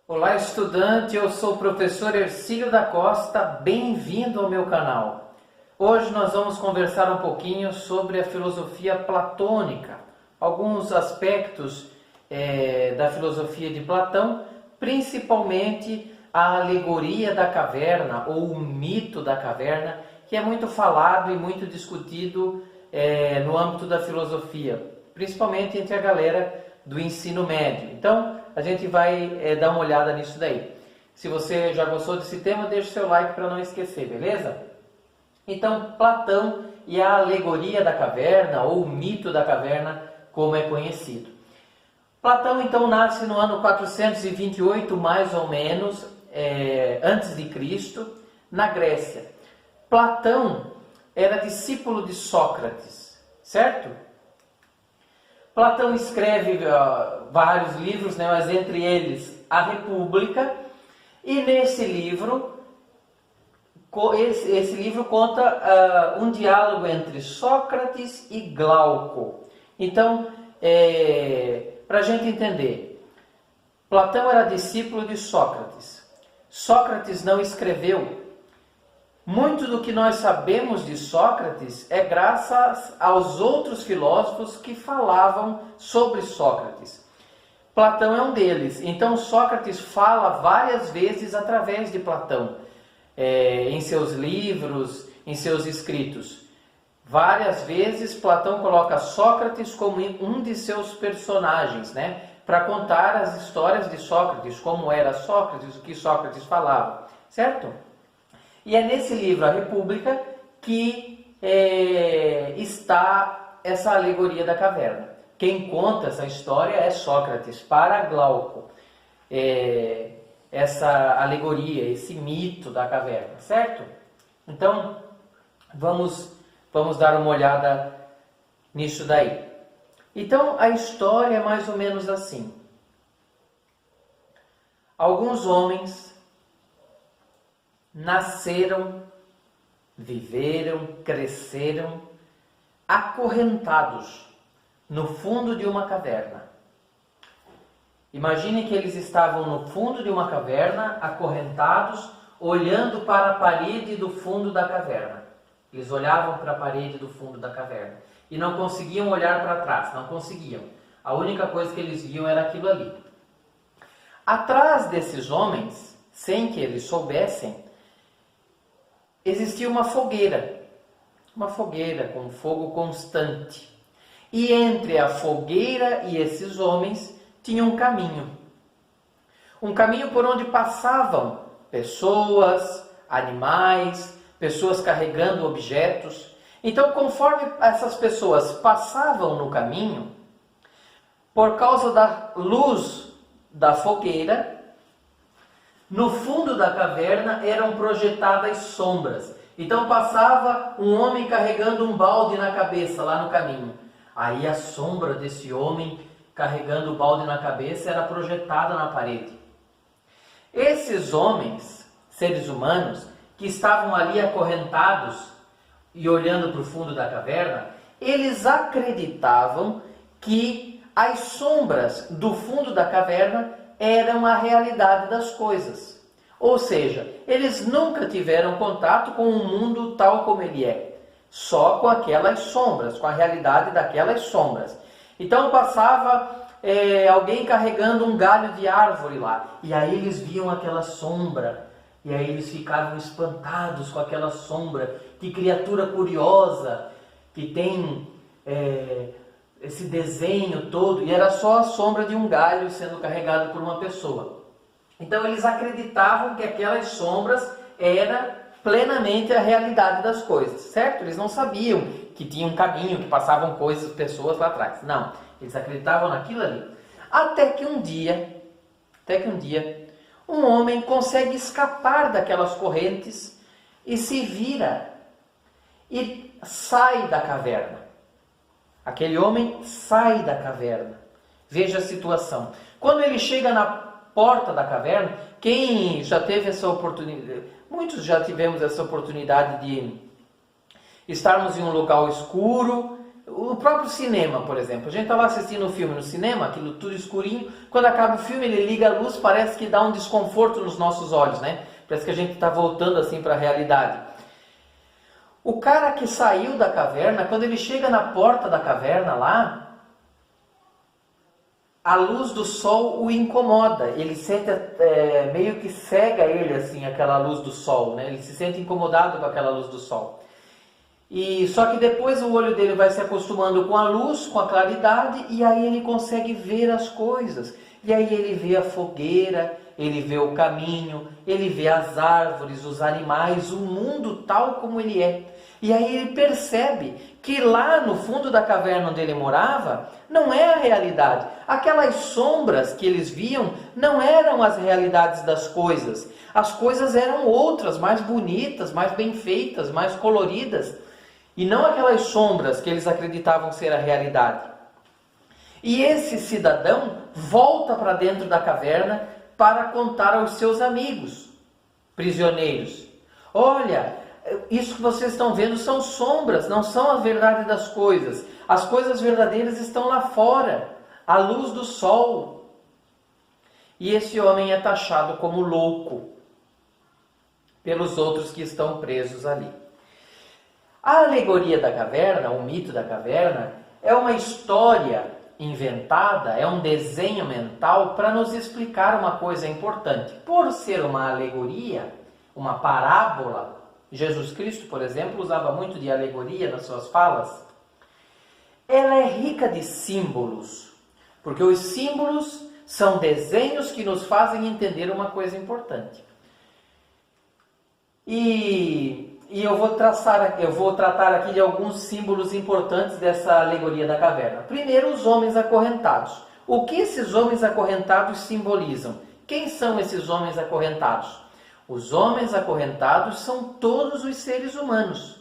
Olá, estudante, eu sou o professor Hercílio da Costa, bem-vindo ao meu canal. Hoje nós vamos conversar um pouquinho sobre a filosofia platônica, alguns aspectos da filosofia de Platão, principalmente a alegoria da caverna ou o mito da caverna, que é muito falado e muito discutido no âmbito da filosofia, principalmente entre a galera do ensino médio. Então, a gente vai dar uma olhada nisso daí. Se você já gostou desse tema, deixa o seu like para não esquecer, beleza? Então, Platão e a alegoria da caverna, ou o mito da caverna, como é conhecido. Platão, então, nasce no ano 428, mais ou menos, antes de Cristo, na Grécia. Platão era discípulo de Sócrates, certo? Platão escreve vários livros, mas entre eles a República, e nesse livro, esse livro conta um diálogo entre Sócrates e Glauco. Então, para a gente entender, Platão era discípulo de Sócrates. Sócrates não escreveu. Muito do que nós sabemos de Sócrates é graças aos outros filósofos que falavam sobre Sócrates. Platão é um deles. Então Sócrates fala várias vezes através de Platão, em seus livros, em seus escritos. Várias vezes Platão coloca Sócrates como um de seus personagens, para contar as histórias de Sócrates, como era Sócrates, o que Sócrates falava, certo? E é nesse livro, A República, que está essa alegoria da caverna. Quem conta essa história é Sócrates, para Glauco. Essa alegoria, esse mito da caverna, certo? Então, vamos dar uma olhada nisso daí. Então, a história é mais ou menos assim. Alguns homens nasceram, viveram, cresceram, acorrentados no fundo de uma caverna. Imagine que eles estavam no fundo de uma caverna, acorrentados, olhando para a parede do fundo da caverna. Eles olhavam para a parede do fundo da caverna e não conseguiam olhar para trás, não conseguiam. A única coisa que eles viam era aquilo ali. Atrás desses homens, sem que eles soubessem, existia uma fogueira com fogo constante. E entre a fogueira e esses homens tinha um caminho por onde passavam pessoas, animais, pessoas carregando objetos. Então, conforme essas pessoas passavam no caminho, por causa da luz da fogueira, no fundo da caverna eram projetadas sombras. Então passava um homem carregando um balde na cabeça lá no caminho. Aí a sombra desse homem carregando o balde na cabeça era projetada na parede. Esses homens, seres humanos, que estavam ali acorrentados e olhando para o fundo da caverna, eles acreditavam que as sombras do fundo da caverna eram a realidade das coisas. Ou seja, eles nunca tiveram contato com o mundo tal como ele é, só com aquelas sombras, com a realidade daquelas sombras. Então passava alguém carregando um galho de árvore lá, e aí eles viam aquela sombra, e aí eles ficavam espantados com aquela sombra. Que criatura curiosa, que tem esse desenho todo, e era só a sombra de um galho sendo carregado por uma pessoa. Então eles acreditavam que aquelas sombras era plenamente a realidade das coisas, certo? Eles não sabiam que tinha um caminho, que passavam coisas, pessoas lá atrás. Não, eles acreditavam naquilo ali. Até que um dia, um homem consegue escapar daquelas correntes e se vira e sai da caverna. Aquele homem sai da caverna. Veja a situação. Quando ele chega na porta da caverna, quem já teve essa oportunidade, muitos já tivemos essa oportunidade de estarmos em um local escuro, O próprio cinema, por exemplo. A gente está lá assistindo um filme no cinema, aquilo tudo escurinho. Quando acaba o filme, ele liga a luz, parece que dá um desconforto nos nossos olhos, né? Parece que a gente está voltando assim para a realidade. O cara que saiu da caverna, quando ele chega na porta da caverna lá, a luz do sol o incomoda. Ele sente, meio que cega ele assim, aquela luz do sol, né? Ele se sente incomodado com aquela luz do sol. E só que depois o olho dele vai se acostumando com a luz, com a claridade, e aí ele consegue ver as coisas. E aí ele vê a fogueira, ele vê o caminho, ele vê as árvores, os animais, o mundo tal como ele é. E aí ele percebe que lá no fundo da caverna onde ele morava, não é a realidade. Aquelas sombras que eles viam não eram as realidades das coisas. As coisas eram outras, mais bonitas, mais bem feitas, mais coloridas. E não aquelas sombras que eles acreditavam ser a realidade. E esse cidadão volta para dentro da caverna para contar aos seus amigos prisioneiros: olha, isso que vocês estão vendo são sombras, não são a verdade das coisas. As coisas verdadeiras estão lá fora, à luz do sol. E esse homem é taxado como louco pelos outros que estão presos ali. A alegoria da caverna, o mito da caverna, é uma história inventada, é um desenho mental para nos explicar uma coisa importante. Por ser uma alegoria, uma parábola, Jesus Cristo, por exemplo, usava muito de alegoria nas suas falas. Ela é rica de símbolos, porque os símbolos são desenhos que nos fazem entender uma coisa importante. E eu vou tratar aqui de alguns símbolos importantes dessa alegoria da caverna. Primeiro, os homens acorrentados. O que esses homens acorrentados simbolizam? Quem são esses homens acorrentados? Os homens acorrentados são todos os seres humanos.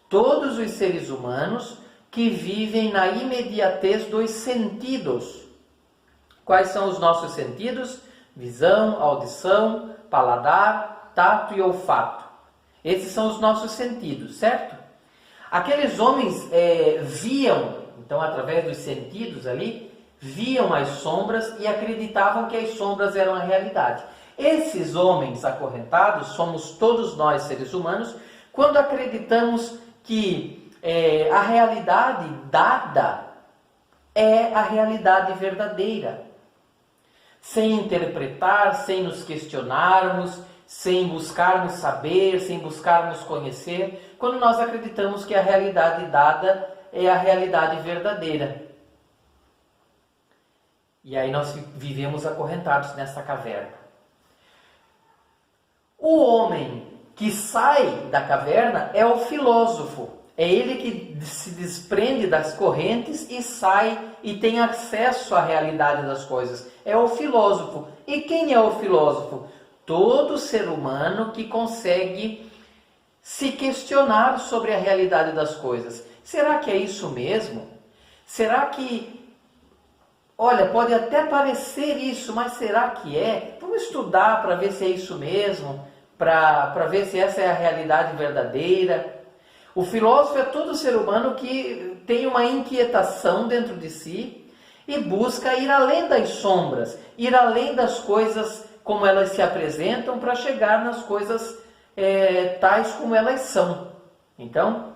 Todos os seres humanos que vivem na imediatez dos sentidos. Quais são os nossos sentidos? Visão, audição, paladar, tato e olfato. Esses são os nossos sentidos, certo? Aqueles homens viam, então através dos sentidos ali, viam as sombras e acreditavam que as sombras eram a realidade. Esses homens acorrentados somos todos nós, seres humanos, quando acreditamos que a realidade dada é a realidade verdadeira. Sem interpretar, sem nos questionarmos, sem buscarmos saber, sem buscarmos conhecer, quando nós acreditamos que a realidade dada é a realidade verdadeira. E aí nós vivemos acorrentados nessa caverna. O homem que sai da caverna é o filósofo. É ele que se desprende das correntes e sai e tem acesso à realidade das coisas. É o filósofo. E quem é o filósofo? Todo ser humano que consegue se questionar sobre a realidade das coisas. Será que é isso mesmo? Será que... Olha, pode até parecer isso, mas será que é? Vamos estudar para ver se é isso mesmo, para ver se essa é a realidade verdadeira. O filósofo é todo ser humano que tem uma inquietação dentro de si e busca ir além das sombras, ir além das coisas como elas se apresentam para chegar nas coisas tais como elas são. Então,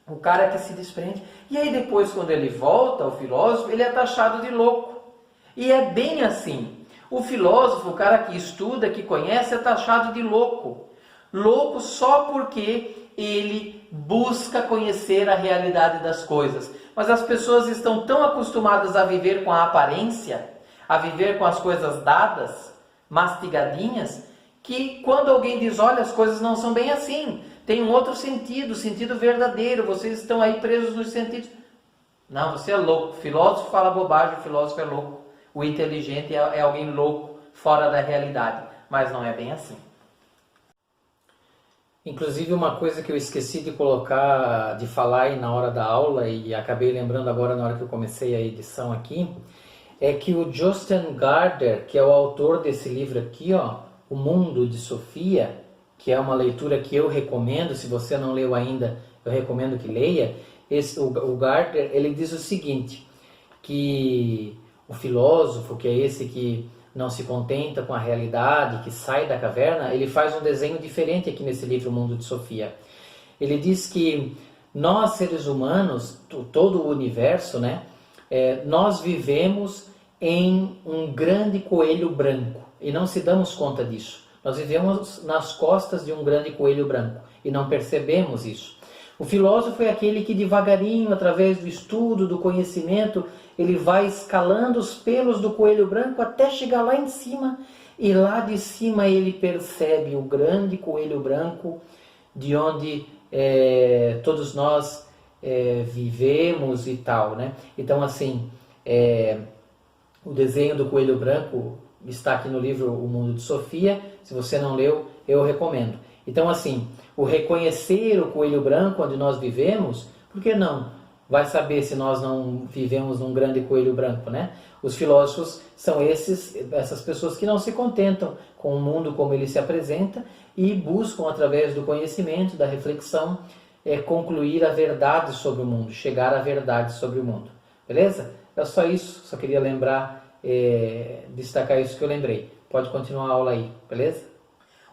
o cara que se desprende. E aí depois, quando ele volta, o filósofo, ele é taxado de louco. E é bem assim. O filósofo, o cara que estuda, que conhece, é taxado de louco. Louco só porque ele busca conhecer a realidade das coisas. Mas as pessoas estão tão acostumadas a viver com a aparência, a viver com as coisas dadas, mastigadinhas, que quando alguém diz, olha, as coisas não são bem assim, tem um outro sentido, sentido verdadeiro, vocês estão aí presos nos sentidos. Não, você é louco. O filósofo fala bobagem, o filósofo é louco. O inteligente é alguém louco, fora da realidade. Mas não é bem assim. Inclusive, uma coisa que eu esqueci de colocar, de falar aí na hora da aula, e acabei lembrando agora na hora que eu comecei a edição aqui, é que o Jostein Gaarder, que é o autor desse livro aqui, ó, O Mundo de Sofia, que é uma leitura que eu recomendo, se você não leu ainda, eu recomendo que leia. o Gardner, ele diz o seguinte, que o filósofo, que é esse que não se contenta com a realidade, que sai da caverna, ele faz um desenho diferente aqui nesse livro, O Mundo de Sofia. Ele diz que nós, seres humanos, todo o universo, né, nós vivemos em um grande coelho branco e não se damos conta disso. Nós vivemos nas costas de um grande coelho branco e não percebemos isso. O filósofo é aquele que devagarinho, através do estudo, do conhecimento, ele vai escalando os pelos do coelho branco até chegar lá em cima, e lá de cima ele percebe o grande coelho branco de onde todos nós vivemos e tal, né? Então, assim, o desenho do coelho branco está aqui no livro O Mundo de Sofia. Se você não leu, eu recomendo. Então, assim, o reconhecer o coelho branco onde nós vivemos, por que não? Vai saber se nós não vivemos num grande coelho branco, né? Os filósofos são essas pessoas que não se contentam com o mundo como ele se apresenta e buscam, através do conhecimento, da reflexão, concluir a verdade sobre o mundo, chegar à verdade sobre o mundo. Beleza? É só isso, só queria lembrar, destacar isso que eu lembrei. Pode continuar a aula aí, beleza?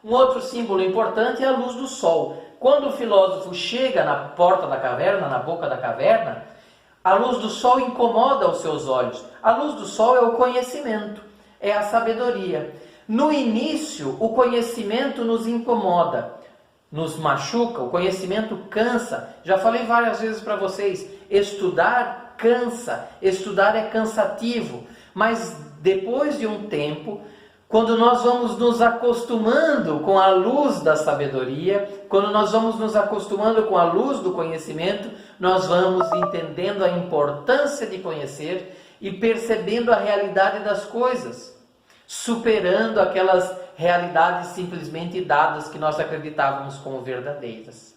Um outro símbolo importante é a luz do sol. Quando o filósofo chega na porta da caverna, na boca da caverna, a luz do sol incomoda os seus olhos. A luz do sol é o conhecimento, é a sabedoria. No início, o conhecimento nos incomoda, nos machuca, o conhecimento cansa. Já falei várias vezes para vocês, estudar cansa, estudar é cansativo, mas depois de um tempo, quando nós vamos nos acostumando com a luz da sabedoria, quando nós vamos nos acostumando com a luz do conhecimento, nós vamos entendendo a importância de conhecer e percebendo a realidade das coisas, superando aquelas realidades simplesmente dadas que nós acreditávamos como verdadeiras.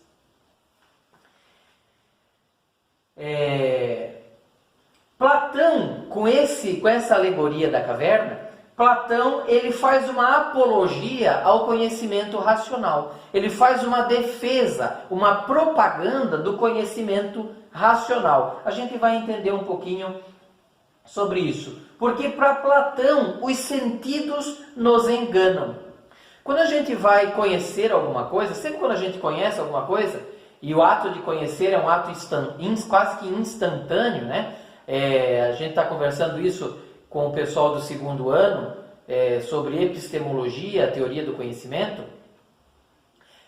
Platão, com essa alegoria da caverna, Platão, ele faz uma apologia ao conhecimento racional. Ele faz uma defesa, uma propaganda do conhecimento racional. A gente vai entender um pouquinho sobre isso. Porque para Platão, os sentidos nos enganam. Quando a gente vai conhecer alguma coisa, sempre quando a gente conhece alguma coisa, e o ato de conhecer é um ato quase que instantâneo, né? A gente está conversando isso com o pessoal do segundo ano, sobre epistemologia, a teoria do conhecimento.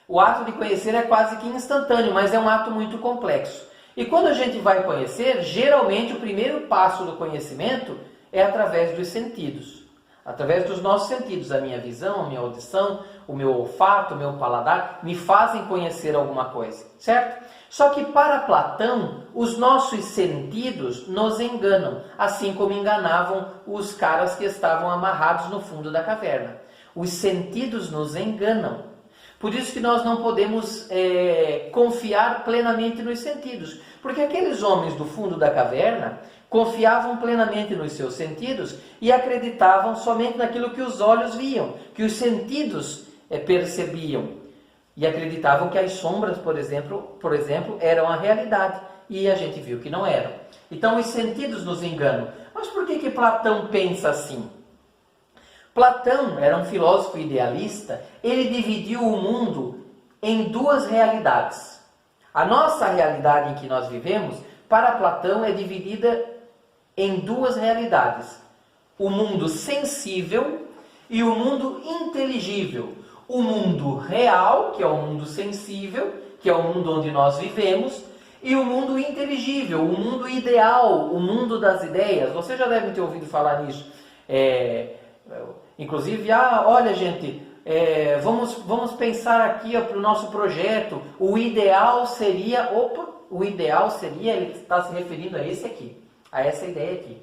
O ato de conhecer é quase que instantâneo, mas é um ato muito complexo. E quando a gente vai conhecer, geralmente o primeiro passo do conhecimento é através dos sentidos. Através dos nossos sentidos, a minha visão, a minha audição, o meu olfato, o meu paladar, me fazem conhecer alguma coisa, certo? Só que para Platão, os nossos sentidos nos enganam, assim como enganavam os caras que estavam amarrados no fundo da caverna. Os sentidos nos enganam. Por isso que nós não podemos confiar plenamente nos sentidos. Porque aqueles homens do fundo da caverna confiavam plenamente nos seus sentidos e acreditavam somente naquilo que os olhos viam, que os sentidos percebiam. E acreditavam que as sombras, por exemplo, eram a realidade. E a gente viu que não eram. Então os sentidos nos enganam. Mas por que Platão pensa assim? Platão era um filósofo idealista. Ele dividiu o mundo em duas realidades. A nossa realidade em que nós vivemos, para Platão, é dividida em duas realidades. O mundo sensível e o mundo inteligível. O mundo real, que é o mundo sensível, que é o mundo onde nós vivemos, e o mundo inteligível, o mundo ideal, o mundo das ideias. Vocês já devem ter ouvido falar nisso. Inclusive, olha gente, vamos pensar aqui para o nosso projeto. O ideal seria, ele está se referindo a esse aqui, a essa ideia aqui.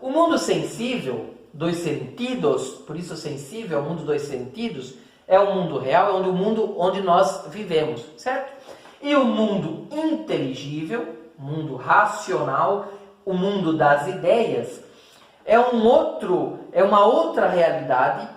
O mundo sensível dos sentidos, por isso sensível, o mundo dos sentidos, é o mundo real, é o mundo onde nós vivemos, certo? E o mundo inteligível, mundo racional, o mundo das ideias, é uma outra realidade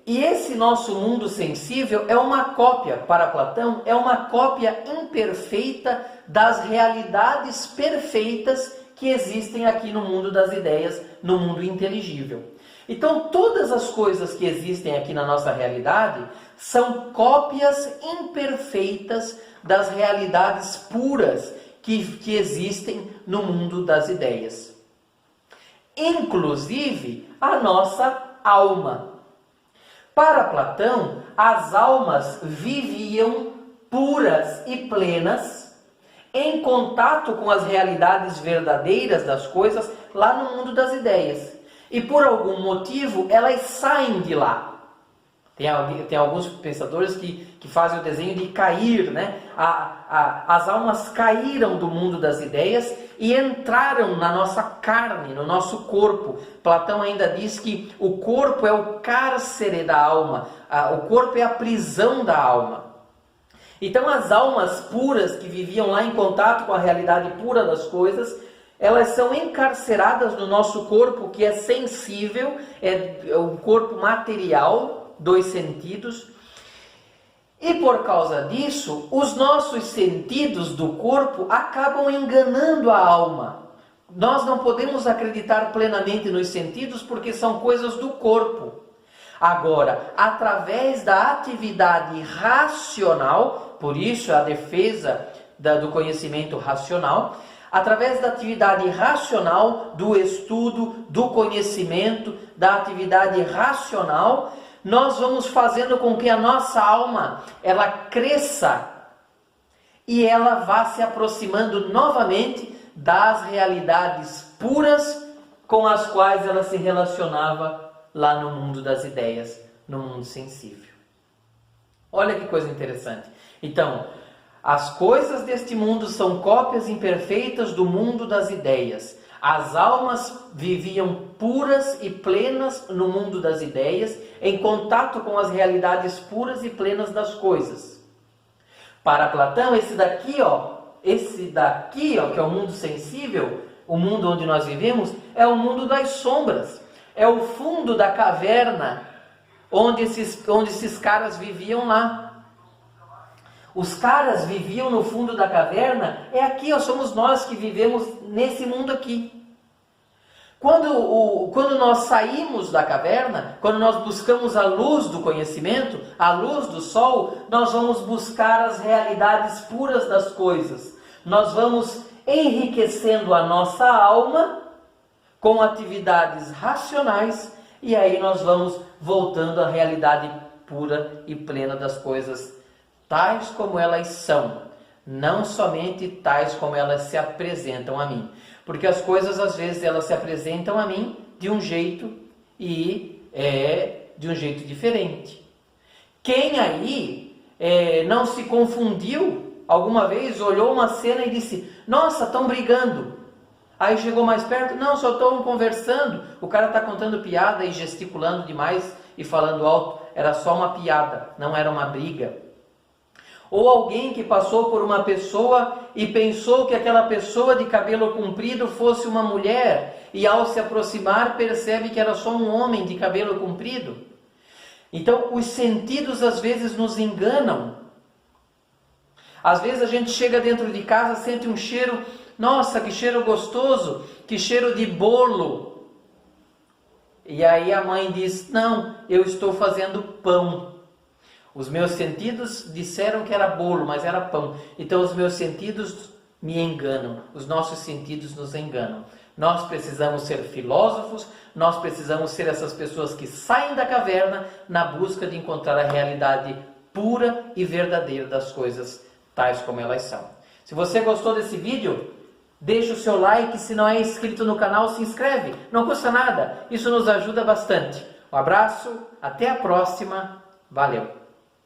E esse nosso mundo sensível é uma cópia, para Platão, é uma cópia imperfeita das realidades perfeitas que existem aqui no mundo das ideias, no mundo inteligível. Então, todas as coisas que existem aqui na nossa realidade são cópias imperfeitas das realidades puras que existem no mundo das ideias. Inclusive, a nossa alma. Para Platão, as almas viviam puras e plenas em contato com as realidades verdadeiras das coisas lá no mundo das ideias. E por algum motivo elas saem de lá. Tem alguns pensadores que fazem o desenho de cair, né? As almas caíram do mundo das ideias e entraram na nossa carne, no nosso corpo. Platão ainda diz que o corpo é o cárcere da alma, o corpo é a prisão da alma. Então as almas puras que viviam lá em contato com a realidade pura das coisas, elas são encarceradas no nosso corpo, que é sensível, é um corpo material, dos sentidos, e por causa disso, os nossos sentidos do corpo acabam enganando a alma. Nós não podemos acreditar plenamente nos sentidos porque são coisas do corpo. Agora, através da atividade racional, por isso a defesa do conhecimento racional, através da atividade racional, do estudo, do conhecimento, da atividade racional, nós vamos fazendo com que a nossa alma, ela cresça e ela vá se aproximando novamente das realidades puras com as quais ela se relacionava lá no mundo das ideias, no mundo sensível. Olha que coisa interessante. Então, as coisas deste mundo são cópias imperfeitas do mundo das ideias. As almas viviam puras e plenas no mundo das ideias, em contato com as realidades puras e plenas das coisas. Para Platão, esse daqui, que é o mundo sensível, o mundo onde nós vivemos, é o mundo das sombras. É o fundo da caverna onde esses caras viviam lá. Os caras viviam no fundo da caverna, é aqui, somos nós que vivemos nesse mundo aqui. Quando nós saímos da caverna, quando nós buscamos a luz do conhecimento, a luz do sol, nós vamos buscar as realidades puras das coisas. Nós vamos enriquecendo a nossa alma com atividades racionais e aí nós vamos voltando à realidade pura e plena das coisas, tais como elas são, não somente tais como elas se apresentam a mim. Porque as coisas, às vezes, elas se apresentam a mim de um jeito e de um jeito diferente. Quem aí não se confundiu alguma vez, olhou uma cena e disse, nossa, estão brigando. Aí chegou mais perto, não, só estão conversando. O cara está contando piada e gesticulando demais e falando alto. Era só uma piada, não era uma briga. Ou alguém que passou por uma pessoa e pensou que aquela pessoa de cabelo comprido fosse uma mulher, e ao se aproximar percebe que era só um homem de cabelo comprido. Então os sentidos às vezes nos enganam. Às vezes a gente chega dentro de casa, sente um cheiro, nossa, que cheiro gostoso, que cheiro de bolo. E aí a mãe diz, não, eu estou fazendo pão. Os meus sentidos disseram que era bolo, mas era pão. Então os meus sentidos me enganam. Os nossos sentidos nos enganam. Nós precisamos ser filósofos, nós precisamos ser essas pessoas que saem da caverna na busca de encontrar a realidade pura e verdadeira das coisas, tais como elas são. Se você gostou desse vídeo, deixa o seu like. Se não é inscrito no canal, se inscreve. Não custa nada. Isso nos ajuda bastante. Um abraço, até a próxima. Valeu!